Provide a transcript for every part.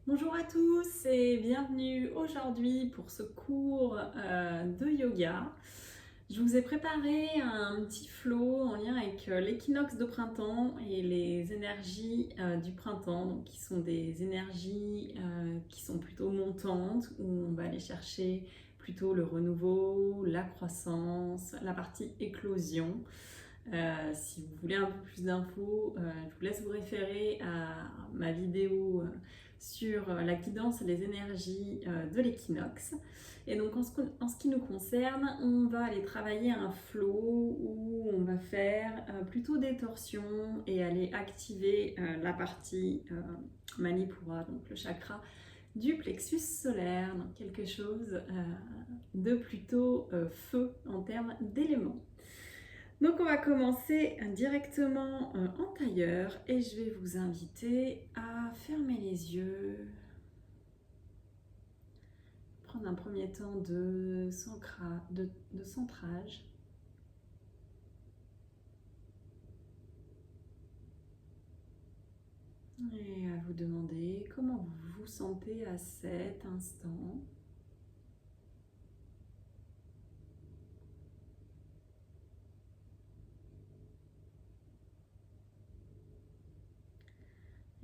Bonjour à tous et bienvenue aujourd'hui pour ce cours de yoga. Je vous ai préparé un petit flow en lien avec l'équinoxe de printemps et les énergies du printemps, donc qui sont des énergies qui sont plutôt montantes, où on va aller chercher plutôt le renouveau, la croissance, la partie éclosion. Si vous voulez un peu plus d'infos, je vous laisse vous référer à ma vidéo sur la guidance et les énergies de l'équinoxe. Et donc en ce qui nous concerne, on va aller travailler un flow où on va faire plutôt des torsions et aller activer la partie Manipura, donc le chakra du plexus solaire, donc quelque chose de plutôt feu en termes d'éléments. Donc on va commencer directement en tailleur et je vais vous inviter à fermer les yeux, prendre un premier temps de centrage. Et à vous demander comment vous vous sentez à cet instant.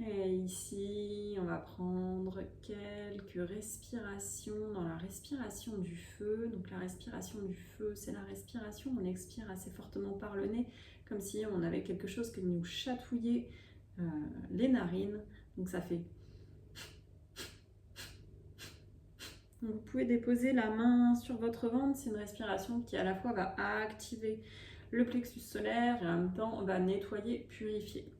Et ici, on va prendre quelques respirations dans la respiration du feu. Donc la respiration du feu, c'est la respiration où on expire assez fortement par le nez, comme si on avait quelque chose qui nous chatouillait les narines. Donc ça fait... Donc vous pouvez déposer la main sur votre ventre. C'est une respiration qui à la fois va activer le plexus solaire et en même temps on va nettoyer, purifier.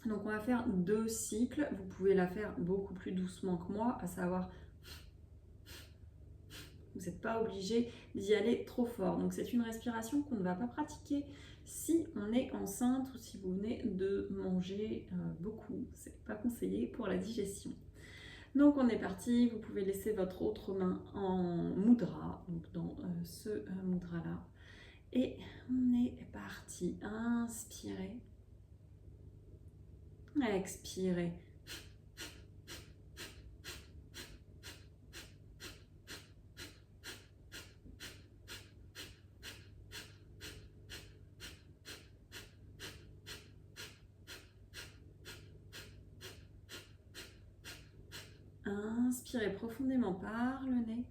Donc on va faire 2 cycles, vous pouvez la faire beaucoup plus doucement que moi, à savoir, vous n'êtes pas obligé d'y aller trop fort. Donc c'est une respiration qu'on ne va pas pratiquer si on est enceinte ou si vous venez de manger beaucoup, c'est pas conseillé pour la digestion. Donc on est parti, vous pouvez laisser votre autre main en mudra, donc dans ce mudra là. Et on est parti, inspirez, expirez. Inspirez profondément par le nez.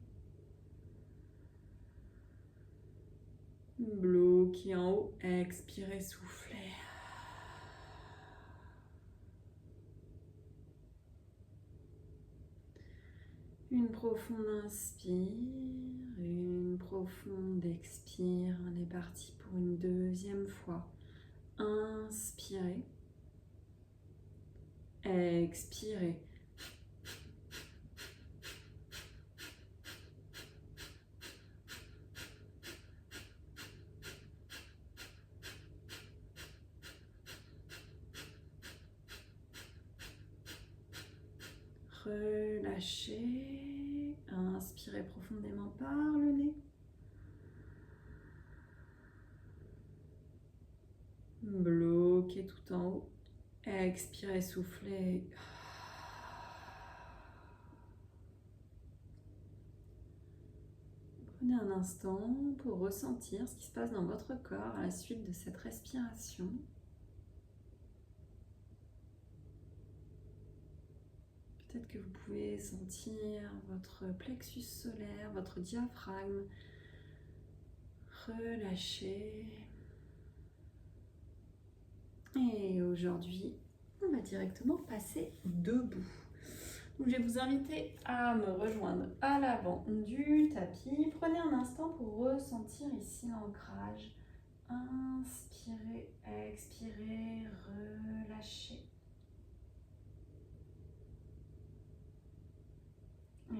Bloquez en haut, expirez, soufflez. Une profonde inspire, une profonde expire. On est parti pour une deuxième fois. Inspirez, expirez. Relâchez, inspirez profondément par le nez. Bloquez tout en haut. Expirez, soufflez. Prenez un instant pour ressentir ce qui se passe dans votre corps à la suite de cette respiration. Peut-être que vous pouvez sentir votre plexus solaire, votre diaphragme relâché. Et aujourd'hui, on va directement passer debout. Donc, je vais vous inviter à me rejoindre à l'avant du tapis. Prenez un instant pour ressentir ici l'ancrage. Inspirez, expirez, relâchez.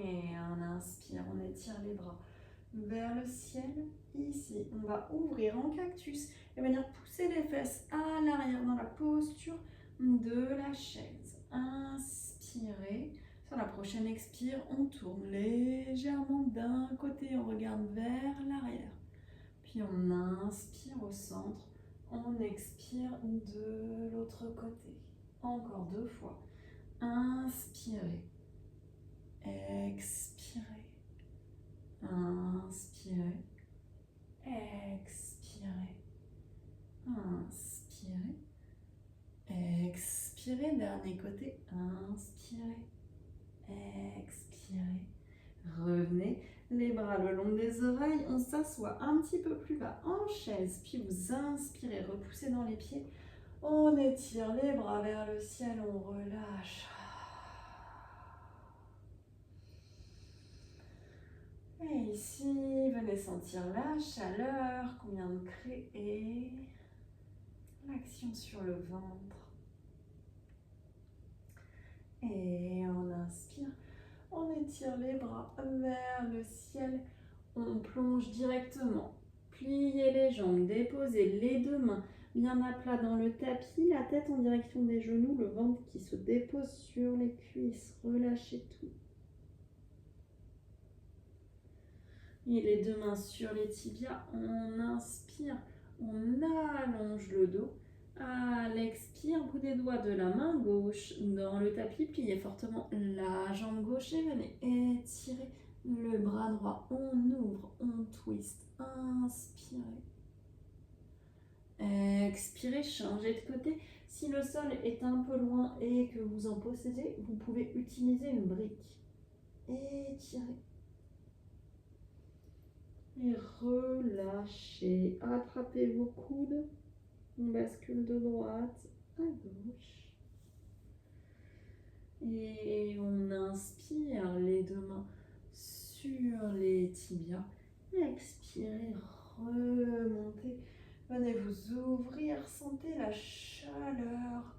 Et on inspire, on étire les bras vers le ciel. Ici, on va ouvrir en cactus et venir pousser les fesses à l'arrière dans la posture de la chaise. Inspirez. Sur la prochaine expire, on tourne légèrement d'un côté, on regarde vers l'arrière. Puis on inspire au centre, on expire de l'autre côté. Encore 2 fois. Inspirez. expirez. Inspirez, expirez, inspirez, expirez. Dernier côté, inspirez, expirez. Revenez, les bras le long des oreilles, on s'assoit un petit peu plus bas en chaise, puis vous inspirez, repoussez dans les pieds. On étire les bras vers le ciel, on relâche. Et ici, venez sentir la chaleur qu'on vient de créer, l'action sur le ventre. Et on inspire, on étire les bras vers le ciel, on plonge directement. Pliez les jambes, déposez les deux mains bien à plat dans le tapis, la tête en direction des genoux, le ventre qui se dépose sur les cuisses, relâchez tout. Et les deux mains sur les tibias, on inspire, on allonge le dos. À l'expire, bout des doigts de la main gauche dans le tapis, pliez fortement la jambe gauche et venez étirer le bras droit. On ouvre, on twist, inspirez. Expirez, changez de côté. Si le sol est un peu loin et que vous en possédez, vous pouvez utiliser une brique. Étirez. Et relâchez. Attrapez vos coudes. On bascule de droite à gauche. Et on inspire les deux mains sur les tibias. Expirez, remontez. Venez vous ouvrir, sentez la chaleur.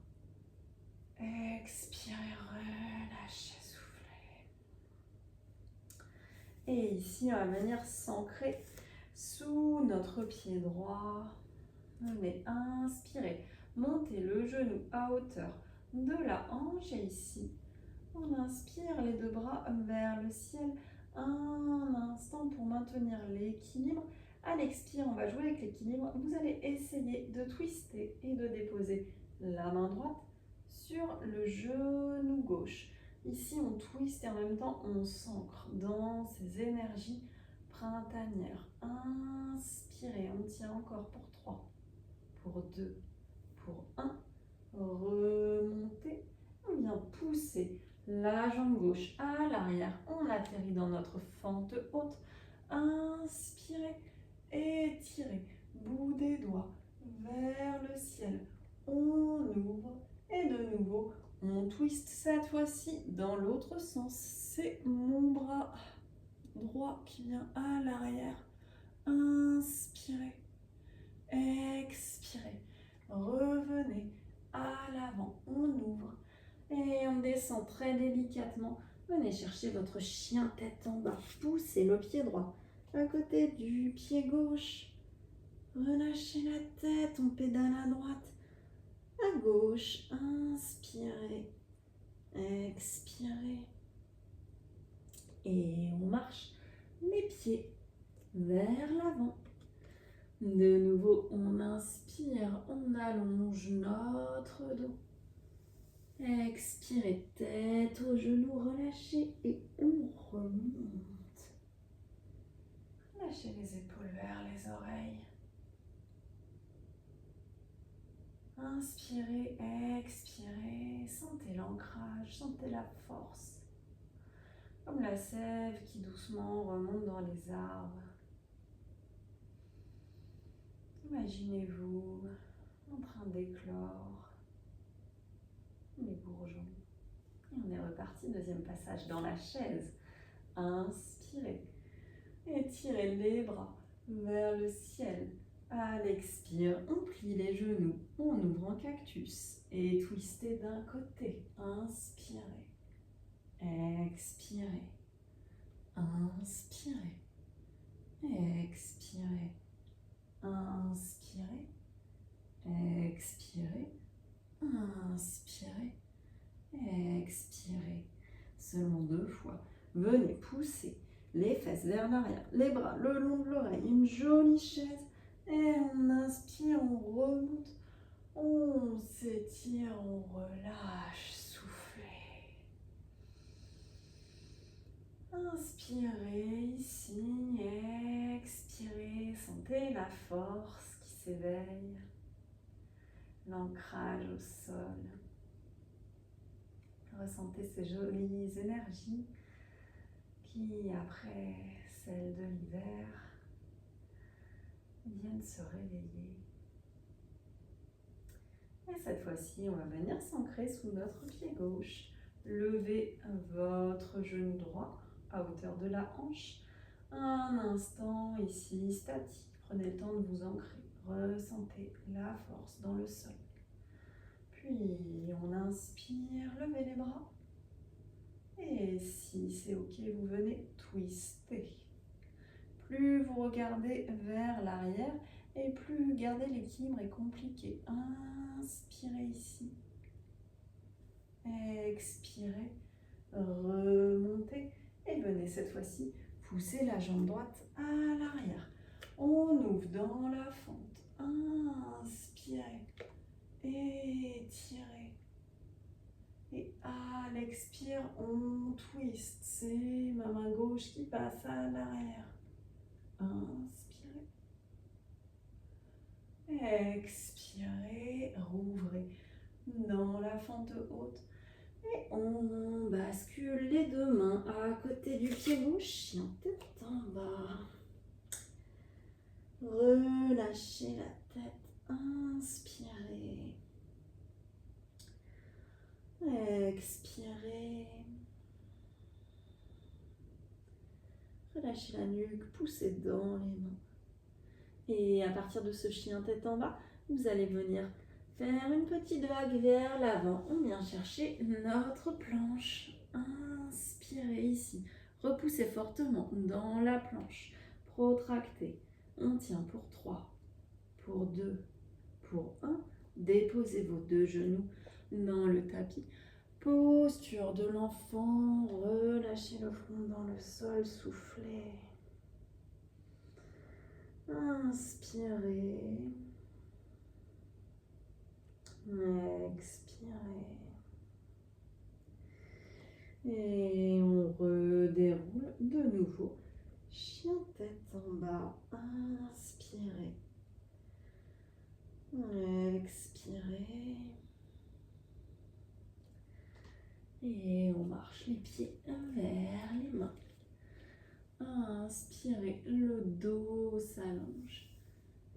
Expirez, relâchez, soufflez. Et ici, on va venir s'ancrer sous notre pied droit. Venez inspirer, montez le genou à hauteur de la hanche. Et ici, on inspire les deux bras vers le ciel. Un instant pour maintenir l'équilibre. À l'expire, on va jouer avec l'équilibre. Vous allez essayer de twister et de déposer la main droite sur le genou gauche. Ici, on twiste et en même temps, on s'ancre dans ces énergies printanières. Inspirez, on tient encore pour 3, pour 2, pour 1. Remontez, on vient pousser la jambe gauche à l'arrière. On atterrit dans notre fente haute. Inspirez, étirez, bout des doigts vers le ciel. On ouvre et de nouveau, on twist cette fois-ci dans l'autre sens. C'est mon bras droit qui vient à l'arrière. Inspirez, expirez, revenez à l'avant. On ouvre et on descend très délicatement. Venez chercher votre chien tête en bas. Poussez le pied droit à côté du pied gauche. Relâchez la tête, on pédale à droite, à gauche. Inspirez, expirez. Et on marche les pieds vers l'avant. De nouveau, on inspire, on allonge notre dos. Expirez, tête aux genoux, relâchez et on remonte. Lâchez les épaules vers les oreilles. Inspirez, expirez, sentez l'ancrage, sentez la force. Comme la sève qui doucement remonte dans les arbres. Imaginez-vous en train d'éclore les bourgeons. Et on est reparti, deuxième passage dans la chaise. Inspirez, étirez les bras vers le ciel. À l'expire, on plie les genoux, on ouvre en cactus et twistez d'un côté. Inspirez, expirez, inspirez, expirez, inspirez, expirez, inspirez, expirez. Seulement 2 fois. Venez pousser les fesses vers l'arrière, les bras le long de l'oreille, une jolie chaise. Et on inspire, on remonte, on s'étire, on relâche, soufflez. Inspirez ici, expirez, sentez la force qui s'éveille, l'ancrage au sol. Ressentez ces jolies énergies qui, après celles de l'hiver, viennent se réveiller. Et cette fois-ci, on va venir s'ancrer sous notre pied gauche. Levez votre genou droit à hauteur de la hanche. Un instant ici, statique. Prenez le temps de vous ancrer. Ressentez la force dans le sol. Puis, on inspire, levez les bras. Et si c'est ok, vous venez twister. Plus vous regardez vers l'arrière, et plus garder l'équilibre est compliqué. Inspirez ici. Expirez. Remontez. Et venez cette fois-ci pousser la jambe droite à l'arrière. On ouvre dans la fente. Inspirez. Étirez. Et à l'expire, on twist. C'est ma main gauche qui passe à l'arrière. Inspirez. Expirez. Rouvrez dans la fente haute. Et on bascule les deux mains à côté du pied gauche, chien tête en bas. Relâchez la tête. Inspirez. Expirez. Relâchez la nuque, poussez dans les mains. Et à partir de ce chien tête en bas, vous allez venir faire une petite vague vers l'avant. On vient chercher notre planche. Inspirez ici. Repoussez fortement dans la planche. Protractez. On tient pour 3, pour 2, pour 1. Déposez vos deux genoux dans le tapis. Posture de l'enfant. Relâchez le front dans le sol. Soufflez. Inspirez. Expirez. Et on redéroule de nouveau. Chien tête en bas. Inspirez. Expirez. Et on marche les pieds vers les mains. Inspirez, le dos s'allonge.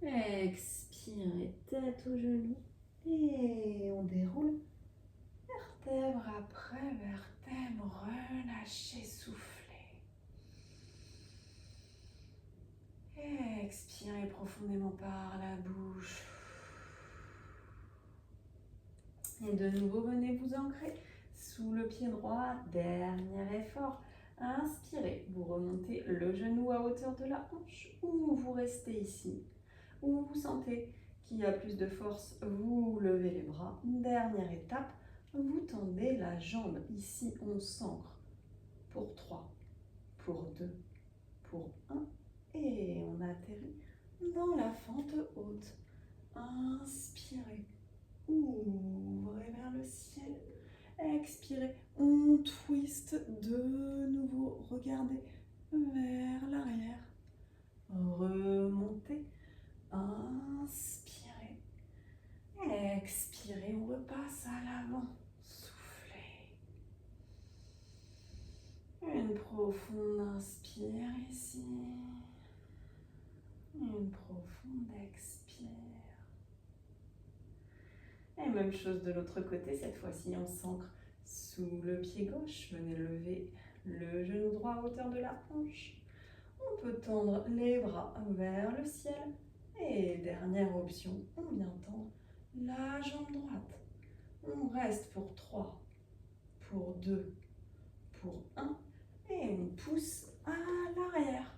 Expirez, tête aux genoux. Et on déroule. Vertèbre après vertèbre, relâchez, soufflez. Expirez profondément par la bouche. Et de nouveau, venez vous ancrer sous le pied droit. Dernier effort. Inspirez, vous remontez le genou à hauteur de la hanche ou vous restez ici. Ou vous sentez qu'il y a plus de force, vous levez les bras. Dernière étape, vous tendez la jambe. Ici, on s'ancre pour 3, pour 2, pour 1. Et on atterrit dans la fente haute. Inspirez, ouvrez vers le ciel. Expirez, on twist de nouveau. Regardez vers l'arrière. Remontez. Inspirez. Expirez, on repasse à l'avant. Soufflez. Une profonde inspire ici. Une profonde expire. Et même chose de l'autre côté, cette fois-ci on s'ancre sous le pied gauche. Venez lever le genou droit à hauteur de la hanche. On peut tendre les bras vers le ciel. Et dernière option, on vient tendre la jambe droite. On reste pour 3, pour 2, pour 1. Et on pousse à l'arrière.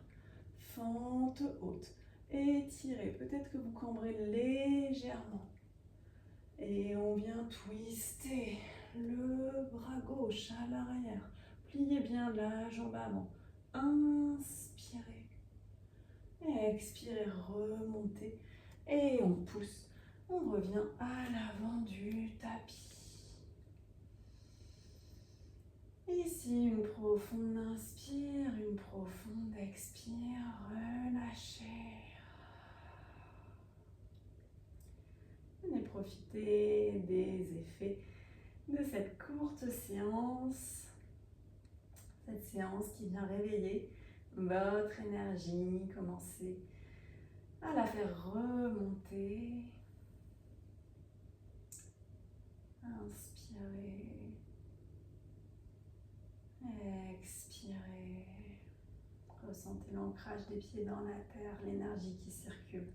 Fente haute. Étirez. Peut-être que vous cambrez légèrement. Et on vient twister le bras gauche à l'arrière. Pliez bien la jambe avant. Inspirez. Expirez, remontez. Et on pousse. On revient à l'avant du tapis. Et ici une profonde inspire, une profonde expire, relâchez. Venez profiter des effets de cette courte séance. Cette séance qui vient réveiller votre énergie, commencez à la faire remonter. Inspirez, expirez. Ressentez l'ancrage des pieds dans la terre, l'énergie qui circule.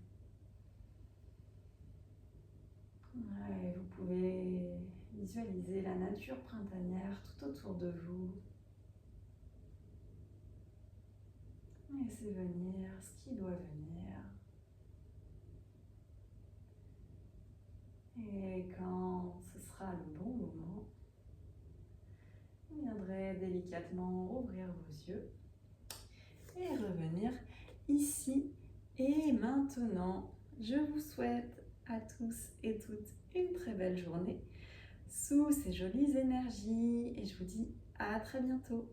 Ouais, vous pouvez visualiser la nature printanière tout autour de vous. Laissez venir ce qui doit venir. Et quand ce sera le bon moment, vous viendrez délicatement ouvrir vos yeux et revenir ici et maintenant. Je vous souhaite à tous et toutes une très belle journée sous ces jolies énergies et je vous dis à très bientôt.